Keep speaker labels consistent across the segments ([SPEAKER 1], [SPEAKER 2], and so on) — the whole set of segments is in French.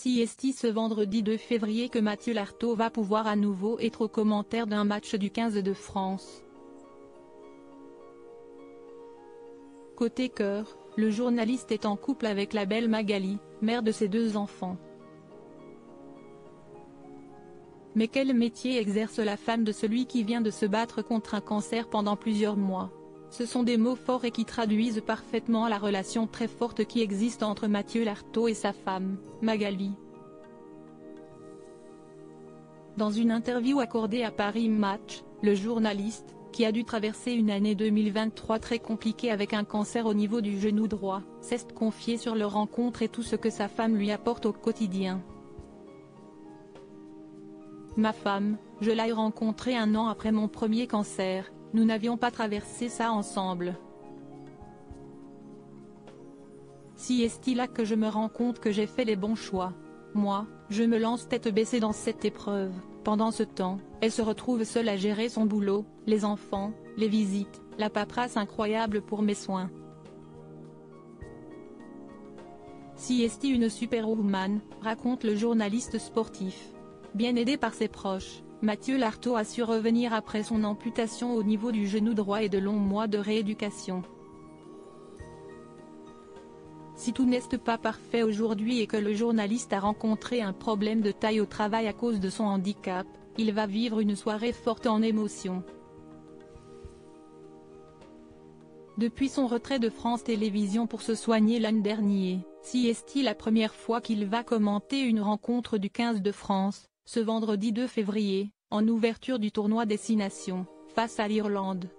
[SPEAKER 1] CST ce vendredi 2 février que Mathieu Lartaud va pouvoir à nouveau être au commentaire d'un match du 15 de France. Côté cœur, le journaliste est en couple avec la belle Magali, mère de ses 2 enfants. Mais quel métier exerce la femme de celui qui vient de se battre contre un cancer pendant plusieurs mois? Ce sont des mots forts et qui traduisent parfaitement la relation très forte qui existe entre Mathieu Lartaud et sa femme, Magali. Dans une interview accordée à Paris Match, le journaliste, qui a dû traverser une année 2023 très compliquée avec un cancer au niveau du genou droit, s'est confié sur leur rencontre et tout ce que sa femme lui apporte au quotidien. Ma femme, je l'ai rencontrée 1 an après mon premier cancer, nous n'avions pas traversé ça ensemble. Si est-il là que je me rends compte que j'ai fait les bons choix. Moi, je me lance tête baissée dans cette épreuve. Pendant ce temps, elle se retrouve seule à gérer son boulot, les enfants, les visites, la paperasse incroyable pour mes soins. Si est une superwoman, raconte le journaliste sportif. Bien aidé par ses proches, Mathieu Lartaud a su revenir après son amputation au niveau du genou droit et de longs mois de rééducation. Si tout n'est pas parfait aujourd'hui et que le journaliste a rencontré un problème de taille au travail à cause de son handicap, il va vivre une soirée forte en émotions. Depuis son retrait de France Télévisions pour se soigner l'an dernier, si est-il la première fois qu'il va commenter une rencontre du 15 de France, ce vendredi 2 février, en ouverture du tournoi Destination, face à l'Irlande.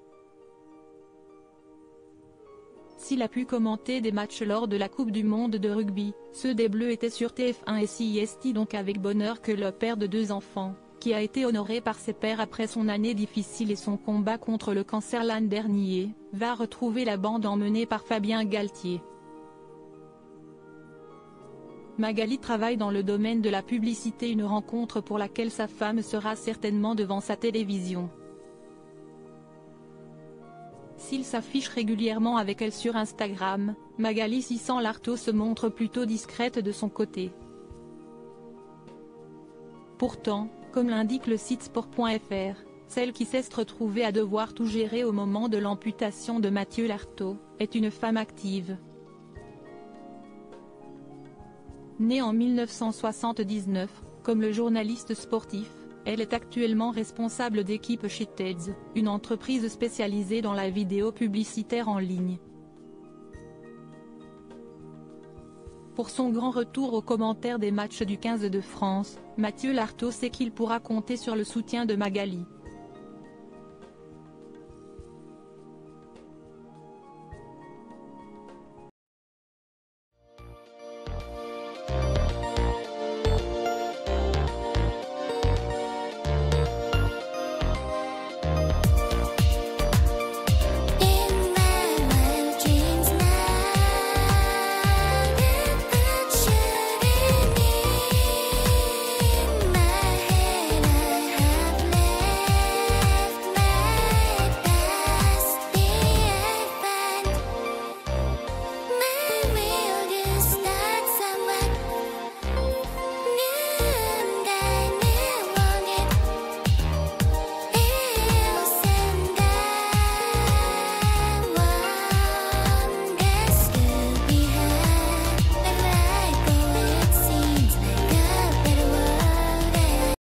[SPEAKER 1] S'il a pu commenter des matchs lors de la Coupe du Monde de rugby, ceux des Bleus étaient sur TF1 et CST donc avec bonheur que le père de 2 enfants, qui a été honoré par ses pairs après son année difficile et son combat contre le cancer l'an dernier, va retrouver la bande emmenée par Fabien Galtier. Magali travaille dans le domaine de la publicité, une rencontre pour laquelle sa femme sera certainement devant sa télévision. S'il s'affiche régulièrement avec elle sur Instagram, Magali Sissan Lartaud se montre plutôt discrète de son côté. Pourtant, comme l'indique le site sport.fr, celle qui s'est retrouvée à devoir tout gérer au moment de l'amputation de Mathieu Lartaud, est une femme active. Née en 1979, comme le journaliste sportif, elle est actuellement responsable d'équipe chez TEDS, une entreprise spécialisée dans la vidéo publicitaire en ligne. Pour son grand retour aux commentaires des matchs du 15 de France, Mathieu Lartaud sait qu'il pourra compter sur le soutien de Magali.